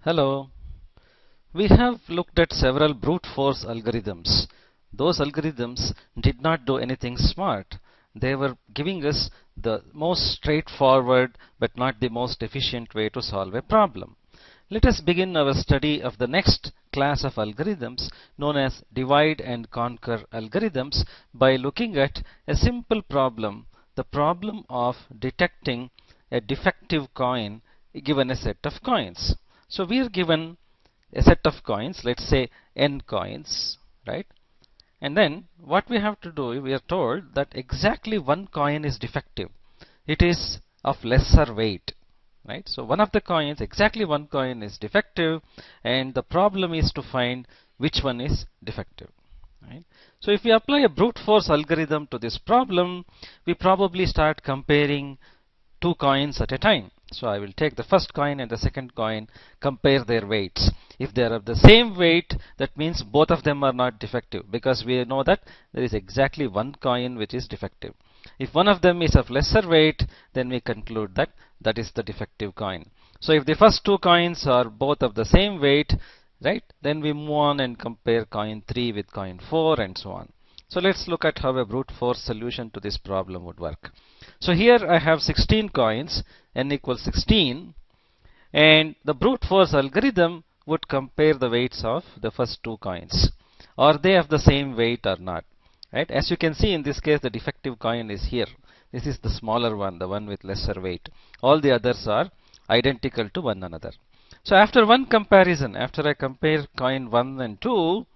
Hello. We have looked at several brute force algorithms. Those algorithms did not do anything smart. They were giving us the most straightforward but not the most efficient way to solve a problem. Let us begin our study of the next class of algorithms known as divide and conquer algorithms by looking at a simple problem, the problem of detecting a defective coin given a set of coins. So we are given a set of coins, let's say n coins, right? And then what we have to do, we are told that exactly one coin is defective. It is of lesser weight, right? So one of the coins, exactly one coin is defective, and the problem is to find which one is defective, right? So if we apply a brute force algorithm to this problem, we probably start comparing two coins at a time. So I will take the first coin and the second coin, compare their weights. If they are of the same weight, that means both of them are not defective, because we know that there is exactly one coin which is defective. If one of them is of lesser weight, then we conclude that that is the defective coin. So if the first two coins are both of the same weight, right, then we move on and compare coin 3 with coin 4 and so on. So let's look at how a brute force solution to this problem would work. So here I have 16 coins, n equals 16, and the brute force algorithm would compare the weights of the first two coins. Are they of the same weight or not? Right? As you can see, in this case the defective coin is here. This is the smaller one, the one with lesser weight. All the others are identical to one another. So after one comparison, after I compare coin 1 and 2,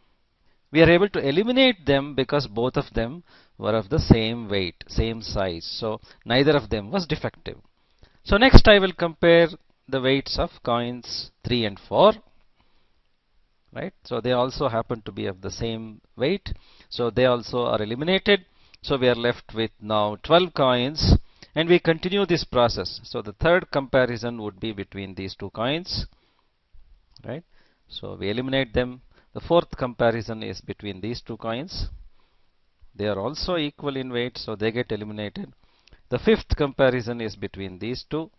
we are able to eliminate them because both of them were of the same weight, same size. So neither of them was defective. So next I will compare the weights of coins 3 and 4. Right? So they also happen to be of the same weight. So they also are eliminated. So we are left with now 12 coins, and we continue this process. So the third comparison would be between these two coins. Right? So we eliminate them. The fourth comparison is between these two coins. They are also equal in weight, so they get eliminated. The fifth comparison is between these two,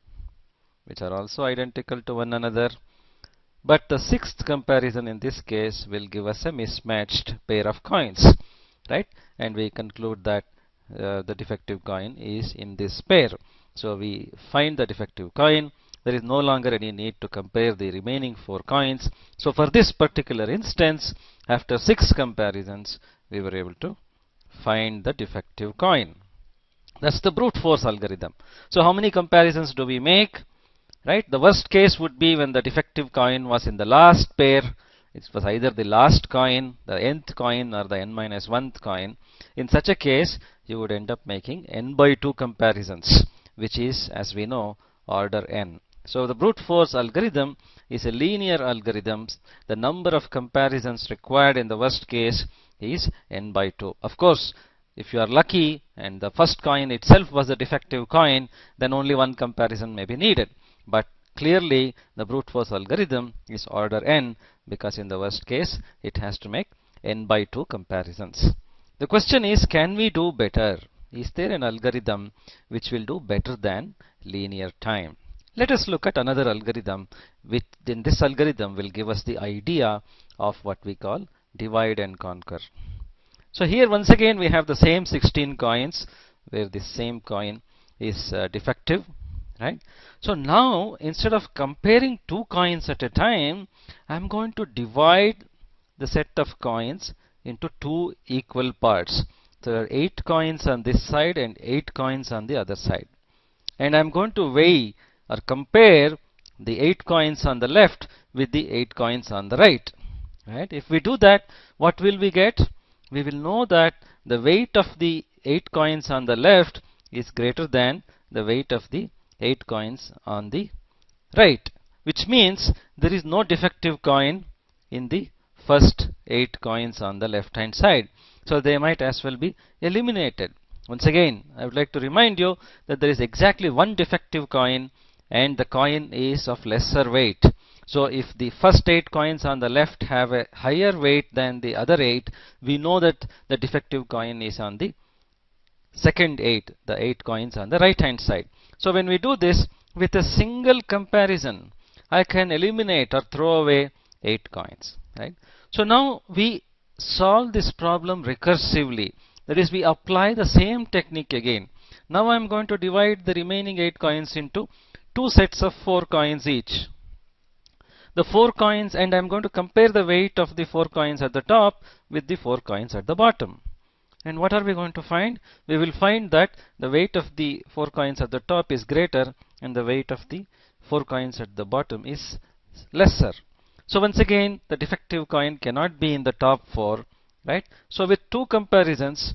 which are also identical to one another. But the sixth comparison in this case will give us a mismatched pair of coins, right? And we conclude that the defective coin is in this pair. So we find the defective coin. There is no longer any need to compare the remaining four coins. So for this particular instance, after 6 comparisons, we were able to find the defective coin. That's the brute force algorithm. So how many comparisons do we make? Right? The worst case would be when the defective coin was in the last pair. It was either the last coin, the nth coin, or the n minus 1th coin. In such a case, you would end up making n by 2 comparisons, which is, as we know, order n. So the brute force algorithm is a linear algorithm. The number of comparisons required in the worst case is n by 2. Of course, if you are lucky and the first coin itself was a defective coin, then only one comparison may be needed. But clearly the brute force algorithm is order n, because in the worst case it has to make n by 2 comparisons. The question is, can we do better? Is there an algorithm which will do better than linear time? Let us look at another algorithm, which in this algorithm will give us the idea of what we call divide and conquer. So here once again we have the same 16 coins, where this same coin is defective, right? So now instead of comparing two coins at a time, I'm going to divide the set of coins into two equal parts. So there are 8 coins on this side and 8 coins on the other side. And I'm going to weigh or compare the 8 coins on the left with the 8 coins on the right. Right? If we do that, what will we get? We will know that the weight of the 8 coins on the left is greater than the weight of the 8 coins on the right, which means there is no defective coin in the first 8 coins on the left hand side. So they might as well be eliminated. Once again, I would like to remind you that there is exactly one defective coin, and the coin is of lesser weight. So if the first 8 coins on the left have a higher weight than the other 8, we know that the defective coin is on the second 8, the 8 coins on the right hand side. So when we do this with a single comparison, I can eliminate or throw away 8 coins, right? So now we solve this problem recursively. That is, we apply the same technique again. Now I'm going to divide the remaining 8 coins into two sets of 4 coins each. The 4 coins, and I'm going to compare the weight of the 4 coins at the top with the 4 coins at the bottom. And what are we going to find? We will find that the weight of the 4 coins at the top is greater and the weight of the 4 coins at the bottom is lesser. So once again, the defective coin cannot be in the top 4, right? So with two comparisons,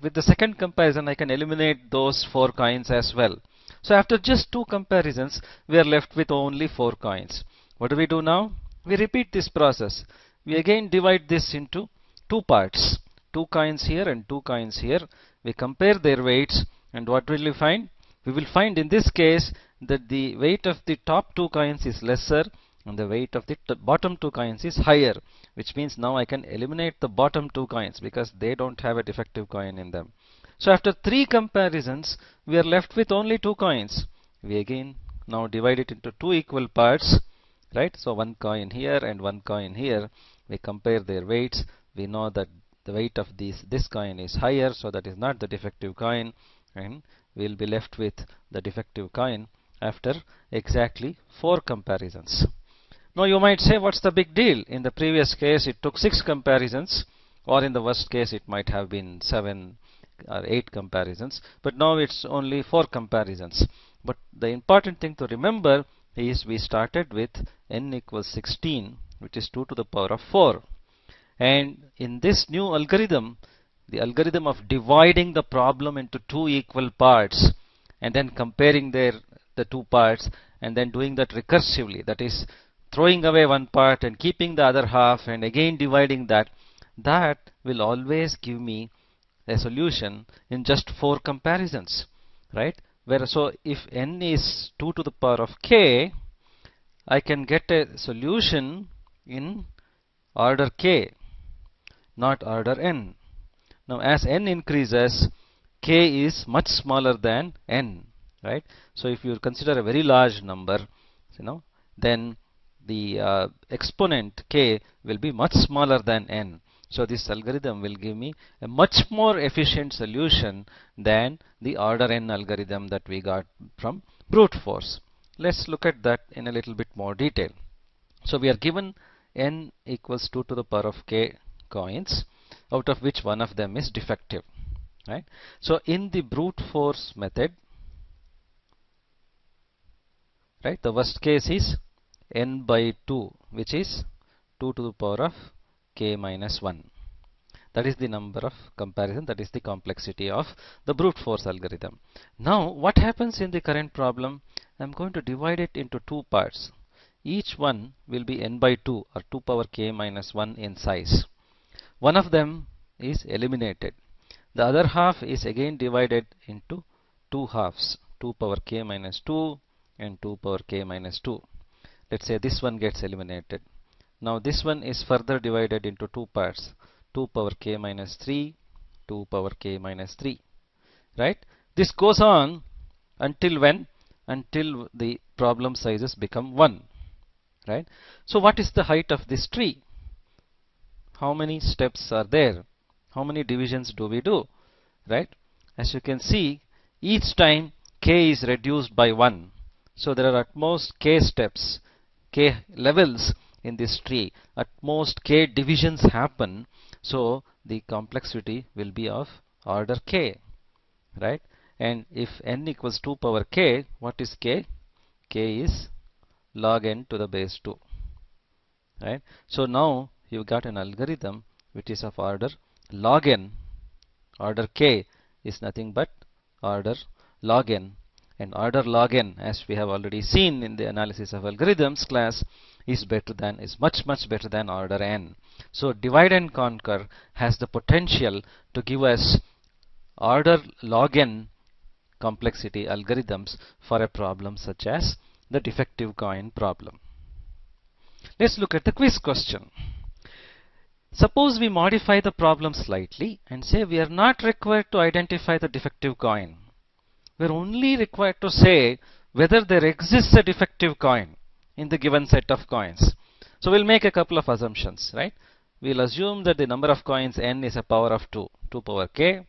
with the second comparison, I can eliminate those 4 coins as well. So after just two comparisons, we are left with only 4 coins. What do we do now? We repeat this process. We again divide this into two parts. 2 coins here and 2 coins here. We compare their weights, and what will we find? We will find in this case that the weight of the top 2 coins is lesser and the weight of the bottom 2 coins is higher, which means now I can eliminate the bottom 2 coins because they don't have a defective coin in them. So after 3 comparisons, we are left with only 2 coins. We again now divide it into 2 equal parts, right? So 1 coin here and 1 coin here. We compare their weights. We know that the weight of this coin is higher, so that is not the defective coin, and we will be left with the defective coin after exactly 4 comparisons. Now you might say, what's the big deal? In the previous case it took 6 comparisons, or in the worst case it might have been 7 or 8 comparisons, but now it's only 4 comparisons. But the important thing to remember is we started with n equals 16, which is 2 to the power of 4. And in this new algorithm, the algorithm of dividing the problem into 2 equal parts and then comparing the 2 parts and then doing that recursively, that is throwing away one part and keeping the other half and again dividing that will always give me a solution in just 4 comparisons, right? So if n is 2 to the power of k, I can get a solution in order k, not order n. Now as n increases, k is much smaller than n, right? So if you consider a very large number, then the exponent k will be much smaller than n. So this algorithm will give me a much more efficient solution than the order n algorithm that we got from brute force. Let's look at that in a little bit more detail. So we are given n equals 2 to the power of k coins, out of which one of them is defective, right? So in the brute force method, right, the worst case is n by 2, which is 2 to the power of k minus 1. That is the number of comparison, that is the complexity of the brute force algorithm. Now what happens in the current problem? I'm going to divide it into 2 parts. Each one will be n by 2 or 2 power k minus 1 in size. One of them is eliminated. The other half is again divided into 2 halves, 2 power k minus 2 and 2 power k minus 2. Let's say this one gets eliminated. Now this one is further divided into 2 parts, 2 power k minus 3, 2 power k minus 3, right? This goes on until when? Until the problem sizes become 1, right? So what is the height of this tree? How many steps are there? How many divisions do we do, right? As you can see, each time k is reduced by 1. So there are at most k steps, k levels in this tree. At most k divisions happen. So the complexity will be of order k, right? And if n equals 2 power k, what is k? K is log n to the base 2, right? So now you got an algorithm which is of order log n. Order k is nothing but order log n, and order log n, as we have already seen in the analysis of algorithms class, is much better than order n. So divide and conquer has the potential to give us order log n complexity algorithms for a problem such as the defective coin problem. Let's look at the quiz question. Suppose we modify the problem slightly and say we are not required to identify the defective coin. We are only required to say whether there exists a defective coin. in the given set of coins. So we'll make a couple of assumptions, right? We'll assume that the number of coins n is a power of 2, 2 power k.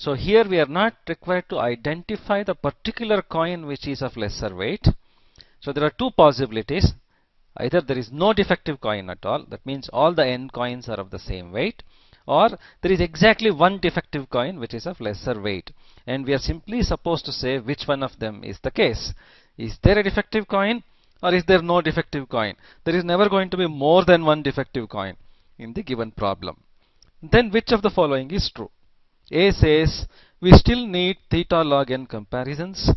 So here we are not required to identify the particular coin which is of lesser weight. So there are two possibilities. Either there is no defective coin at all, that means all the n coins are of the same weight, or there is exactly one defective coin which is of lesser weight, and we are simply supposed to say which one of them is the case. Is there a defective coin or is there no defective coin? There is never going to be more than one defective coin in the given problem. Then which of the following is true? A says we still need theta log n comparisons.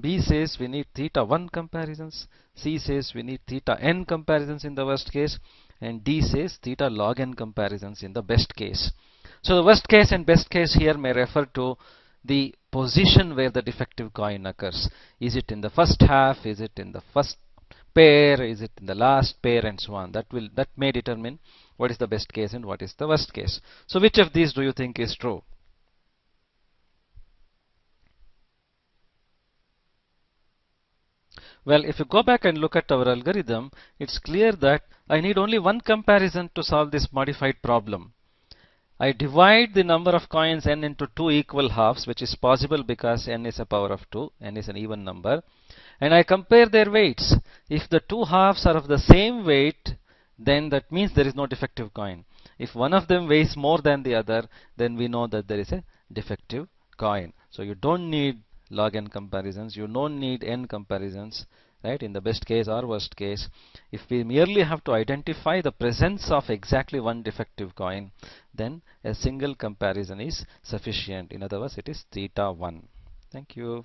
B says we need theta 1 comparisons. C says we need theta n comparisons in the worst case. And D says theta log n comparisons in the best case. So the worst case and best case here may refer to the position where the defective coin occurs. Is it in the first half? Is it in the first pair? Is it in the last pair? And so on. That may determine what is the best case and what is the worst case. So which of these do you think is true? Well, if you go back and look at our algorithm, it's clear that I need only one comparison to solve this modified problem. I divide the number of coins n into two equal halves, which is possible because n is a power of 2, n is an even number, and I compare their weights. If the two halves are of the same weight, then that means there is no defective coin. If one of them weighs more than the other, then we know that there is a defective coin. So you don't need log n comparisons, you don't need n comparisons, right, in the best case or worst case. If we merely have to identify the presence of exactly one defective coin, then a single comparison is sufficient. In other words, it is theta 1. Thank you.